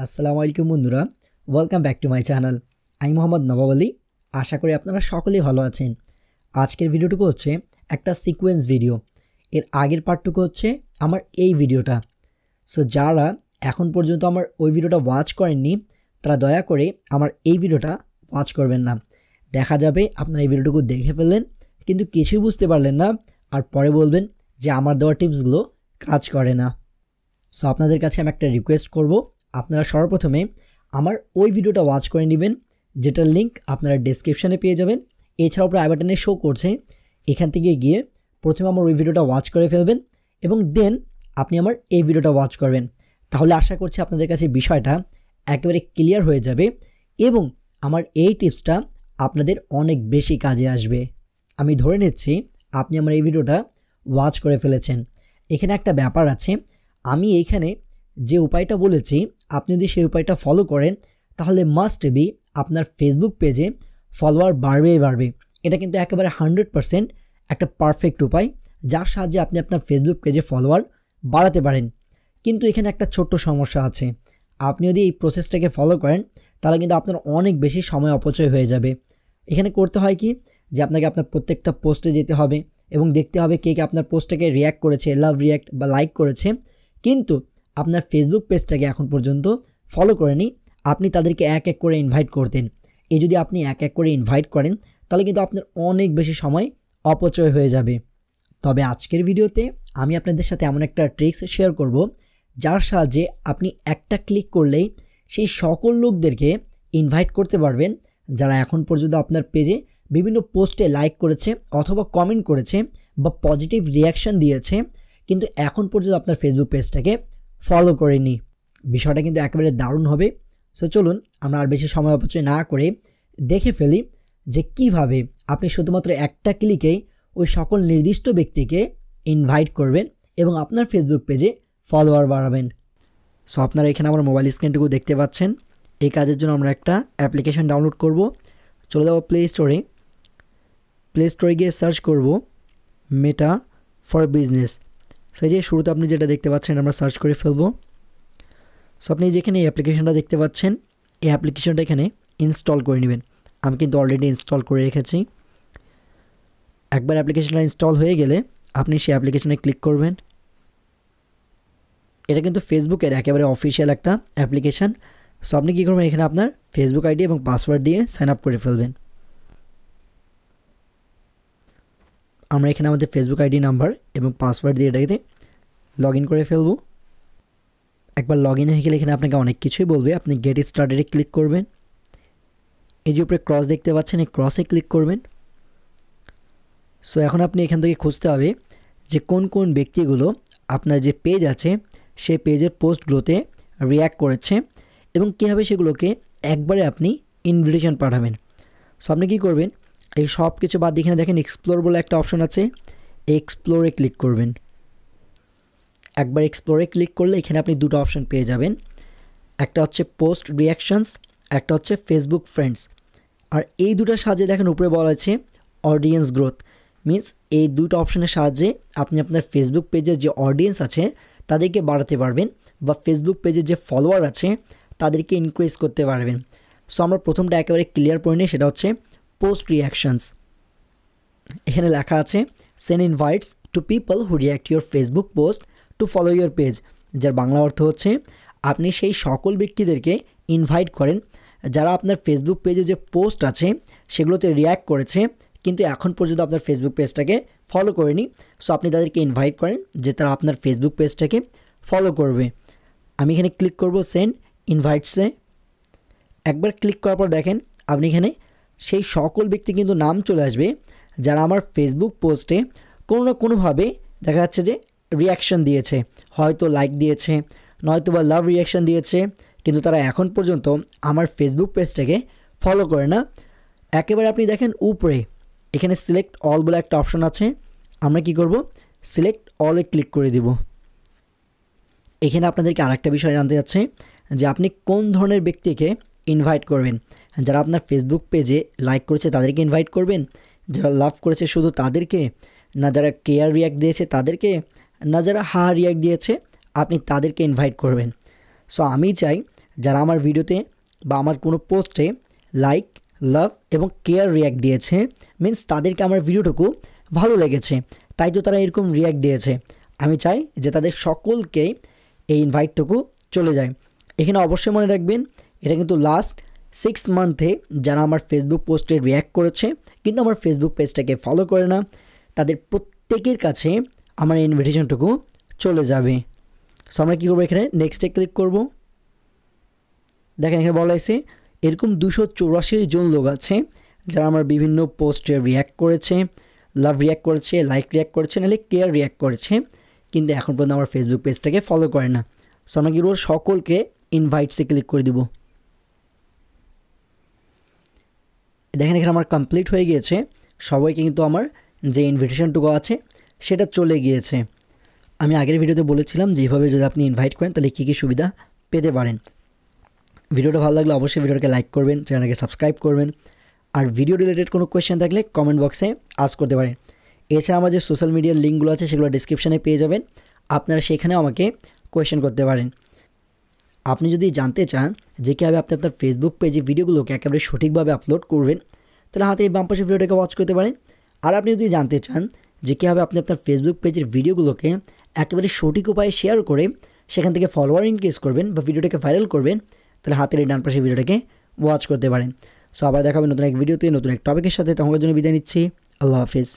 আসসালামু আলাইকুম বন্ধুরা, welcome back to my channel. আমি মোহাম্মদ নবাব আলী। আশা করি আপনারা সকলেই ভালো আছেন। আজকের ভিডিওটুকু হচ্ছে একটা সিকোয়েন্স ভিডিও। এর আগের পার্টটুকু হচ্ছে আমার এই ভিডিওটা। সো যারা এখন পর্যন্ত আমার ওই ভিডিওটা ওয়াচ করেননি তারা দয়া করে আমার এই ভিডিওটা ওয়াচ করবেন না। দেখা যাবে আপনারা এই ভিডিওটুকু দেখে ফেললেন কিন্তু কিছুই বুঝতে পারলেন না, আর পরে বলবেন যে আমার দেওয়া টিপসগুলো কাজ করে না। সো আপনাদের কাছে আমি একটা রিকোয়েস্ট করব, আপনারা সর্বপ্রথমে আমার ওই ভিডিওটা ওয়াচ করে নেবেন, যেটার লিঙ্ক আপনারা ডেসক্রিপশানে পেয়ে যাবেন। এছাড়াও প্রায় বাটনে শো করছে, এখান থেকে গিয়ে প্রথমে আমার ওই ভিডিওটা ওয়াচ করে ফেলবেন এবং দেন আপনি আমার এই ভিডিওটা ওয়াচ করবেন। তাহলে আশা করছি আপনাদের কাছে বিষয়টা একেবারে ক্লিয়ার হয়ে যাবে এবং আমার এই টিপসটা আপনাদের অনেক বেশি কাজে আসবে। আমি ধরে নিচ্ছি আপনি আমার এই ভিডিওটা ওয়াচ করে ফেলেছেন। এখানে একটা ব্যাপার আছে, আমি এইখানে যে উপায়টা বলেছি আপনি যদি সেই উপায়টা ফলো করেন তাহলে মাস্ট বি আপনার ফেসবুক পেজে ফলোয়ার বাড়বে। এটা কিন্তু একেবারে 100% একটা পারফেক্ট উপায়, যার সাহায্যে আপনি আপনার ফেসবুক পেজে ফলোয়ার বাড়াতে পারেন। কিন্তু এখানে একটা ছোট্ট সমস্যা আছে, আপনি যদি এই প্রসেসটাকে ফলো করেন তাহলে কিন্তু আপনার অনেক বেশি সময় অপচয় হয়ে যাবে। এখানে করতে হয় কি যে আপনাকে আপনার প্রত্যেকটা পোস্টে যেতে হবে এবং দেখতে হবে কে কে আপনার পোস্টটাকে রিয়্যাক্ট করেছে, লাভ রিয়্যাক্ট বা লাইক করেছে, কিন্তু আপনার ফেসবুক পেজটাকে এখন পর্যন্ত ফলো করেনি। আপনি তাদেরকে এক এক করে ইনভাইট করতেন। এই যদি আপনি এক এক করে ইনভাইট করেন তাহলে কিন্তু আপনার অনেক বেশি সময় অপচয় হয়ে যাবে। তবে আজকের ভিডিওতে আমি আপনাদের সাথে এমন একটা ট্রিক্স শেয়ার করব, যার সাহায্যে আপনি একটা ক্লিক করলেই সেই সকল লোকদেরকে ইনভাইট করতে পারবেন যারা এখন পর্যন্ত আপনার পেজে বিভিন্ন পোস্টে লাইক করেছে অথবা কমেন্ট করেছে বা পজিটিভ রিয়াকশান দিয়েছে, কিন্তু এখন পর্যন্ত আপনার ফেসবুক পেজটাকে ফলো করেনি। বিষয়টা কিন্তু একেবারে দারুণ হবে। সো চলুন আমরা আর বেশি সময় অপচয় না করে দেখে ফেলি যে কিভাবে আপনি শুধুমাত্র একটা ক্লিকেই ওই সকল নির্দিষ্ট ব্যক্তিকে ইনভাইট করবেন এবং আপনার ফেসবুক পেজে ফলোয়ার বাড়াবেন। সো আপনারা এখানে আমার মোবাইল স্ক্রিনটুকু দেখতে পাচ্ছেন। এই কাজের জন্য আমরা একটা অ্যাপ্লিকেশন ডাউনলোড করব। চলে যাবো প্লে স্টোরে গিয়ে সার্চ করব মেটা ফর বিজনেস। সো এই যে শুরুতে আপনি যেটা দেখতে পাচ্ছেন আমরা সার্চ করে ফেলবো। সো আপনি যেখানে এই অ্যাপ্লিকেশনটা দেখতে পাচ্ছেন এই অ্যাপ্লিকেশনটা এখানে ইনস্টল করে নেবেন। আমি কিন্তু অলরেডি ইনস্টল করে রেখেছি। একবার অ্যাপ্লিকেশনটা ইনস্টল হয়ে গেলে আপনি সেই অ্যাপ্লিকেশনে ক্লিক করবেন। এটা কিন্তু ফেসবুকের একেবারে অফিসিয়াল একটা অ্যাপ্লিকেশান। সো আপনি কী করবেন, এখানে আপনার ফেসবুক আইডি এবং পাসওয়ার্ড দিয়ে সাইন আপ করে ফেলবেন। আমরা এখানে আমাদের ফেসবুক আইডি নাম্বার এবং পাসওয়ার্ড দিয়ে এটাকে লগ ইন করে ফেলবো। একবার লগ ইন হয়ে গেলে এখানে আপনাকে অনেক কিছুই বলবে, আপনি গেট স্টার্টেডে ক্লিক করবেন। এই যে উপরে ক্রস দেখতে পাচ্ছেন এই ক্রসে ক্লিক করবেন। সো এখন আপনি এখান থেকে খুঁজতে হবে যে কোন কোন ব্যক্তিগুলো আপনার যে পেজ আছে সেই পেজের পোস্টগুলোতে রিয়্যাক্ট করেছে এবং কীভাবে সেগুলোকে একবারে আপনি ইনভিটেশন পাঠাবেন। সো আপনি কী করবেন, এই সব কিছু বাদ দিয়ে এখানে দেখেন এক্সপ্লোর বলে একটা অপশন আছে, এক্সপ্লোরে ক্লিক করবেন। একবার এক্সপ্লোরে ক্লিক করলে এখানে আপনি দুটো অপশন পেয়ে যাবেন, একটা হচ্ছে পোস্ট রিয়াকশানস, একটা হচ্ছে ফেসবুক ফ্রেন্ডস। আর এই দুটোর সাহায্যে দেখেন উপরে বলা আছে অডিয়েন্স গ্রোথ, মিনস এই দুটো অপশনের সাহায্যে আপনি আপনার ফেসবুক পেজের যে অডিয়েন্স আছে তাদেরকে বাড়াতে পারবেন বা ফেসবুক পেজের যে ফলোয়ার আছে তাদেরকে ইনক্রিজ করতে পারবেন। সো আমরা প্রথমটা একেবারে ক্লিয়ার করে নিই, সেটা হচ্ছে পোস্ট রিয়াকশানস। এখানে লেখা আছে send invites to people who react your Facebook post to follow your page, যার বাংলা অর্থ হচ্ছে আপনি সেই সকল ব্যক্তিদেরকে ইনভাইট করেন যারা আপনার ফেসবুক পেজে যে পোস্ট আছে সেগুলোতে রিয়্যাক্ট করেছে কিন্তু এখন পর্যন্ত আপনার ফেসবুক পেজটাকে ফলো করেনি। সো আপনি তাদেরকে ইনভাইট করেন যে তারা আপনার ফেসবুক পেজটাকে ফলো করবে। আমি এখানে ক্লিক করব সেন্ড ইনভাইটসে। একবার ক্লিক করার পর দেখেন আপনি এখানে সেই সকল ব্যক্তি কিন্তু নাম চলে আসবে যারা আমার ফেসবুক পোস্টে কোনো না কোনোভাবে দেখা যাচ্ছে যে রিয়াকশান দিয়েছে, হয়তো লাইক দিয়েছে, নয়তো বা লাভ রিয়াকশান দিয়েছে, কিন্তু তারা এখন পর্যন্ত আমার ফেসবুক পেজটাকে ফলো করে না। একেবারে আপনি দেখেন উপরে এখানে সিলেক্ট অল বলে একটা অপশন আছে, আমরা কি করব, সিলেক্ট অলে ক্লিক করে দিব। এখানে আপনাদেরকে আরেকটা বিষয় জানতে যাচ্ছে যে আপনি কোন ধরনের ব্যক্তিকে ইনভাইট করবেন। যারা আপনার ফেসবুক পেজে লাইক করেছে তাদেরকে ইনভাইট করবেন, যারা লাভ করেছে শুধু তাদেরকে, না যারা কেয়ার রিয়াক্ট দিয়েছে তাদেরকে, না যারা হা রিয়াক্ট দিয়েছে আপনি তাদেরকে ইনভাইট করবেন। সো আমি চাই যারা আমার ভিডিওতে বা আমার কোনো পোস্টে লাইক, লাভ এবং কেয়ার রিয়্যাক্ট দিয়েছে, মিন্স তাদেরকে আমার ভিডিওটুকু ভালো লেগেছে, তাই তো তারা এরকম রিয়্যাক্ট দিয়েছে। আমি চাই যে তাদের সকলকে এই ইনভাইটটুকু চলে যায়। এখানে অবশ্যই মনে রাখবেন, এটা কিন্তু লাস্ট 6 মান্থে যারা আমার ফেসবুক পোস্টে রিয়্যাক্ট করেছে কিন্তু আমার ফেসবুক পেজটাকে ফলো করে না, তাদের প্রত্যেকের কাছে আমার ইনভিটেশনটুকু চলে যাবে। সো আমরা কী করবো, এখানে নেক্সটে ক্লিক করব। দেখেন এখানে বলা হয়েছে এরকম 284 জন লোক আছে যারা আমার বিভিন্ন পোস্টে রিয়্যাক্ট করেছে, লাভ রিয়্যাক্ট করেছে, লাইক রিয়্যাক্ট করেছে, নাহলে কেয়ার রিয়্যাক্ট করেছে, কিন্তু এখন পর্যন্ত আমার ফেসবুক পেজটাকে ফলো করে না। সো আমরা কী করবো, সকলকে ইনভাইটসে ক্লিক করে দিব। দেখেন এখানে আমার কমপ্লিট হয়ে গিয়েছে, সবাইকে কিন্তু আমার যে ইনভিটেশনটুকু আছে সেটা চলে গিয়েছে। আমি আগের ভিডিওতে বলেছিলাম যে এইভাবে যদি আপনি ইনভাইট করেন তাহলে কী কী সুবিধা পেতে পারেন। ভিডিওটা ভালো লাগলে অবশ্যই ভিডিওটাকে লাইক করবেন, চ্যানেলকে সাবস্ক্রাইব করবেন, আর ভিডিও রিলেটেড কোনো কোয়েশ্চেন থাকলে কমেন্ট বক্সে আস্ক করতে পারেন। এছাড়া আমার যে সোশ্যাল মিডিয়ার লিঙ্কগুলো আছে সেগুলো ডিসক্রিপশানে পেয়ে যাবেন, আপনারা সেখানেও আমাকে কোয়েশ্চেন করতে পারেন। আপনি যদি জানতে চান যে কীভাবে আপনি আপনার ফেসবুক পেজে ভিডিওগুলোকে একেবারে সঠিকভাবে আপলোড করবেন, তাহলে হাতে বাম পাশে ভিডিওটাকে ওয়াচ করতে পারেন। আর আপনি যদি জানতে চান যে কীভাবে আপনি আপনার ফেসবুক পেজের ভিডিওগুলোকে একেবারে সঠিক উপায়ে শেয়ার করে সেখান থেকে ফলোয়ার ইনক্রিজ করবেন বা ভিডিওটাকে ভাইরাল করবেন, তাহলে হাতের এই ডান পাশে ভিডিওটাকে ওয়াচ করতে পারেন। সো আবার দেখাবেন নতুন এক ভিডিওতে নতুন এক টপিকের সাথে। তখনকার জন্য বিদায় নিচ্ছি। আল্লাহ হাফিজ।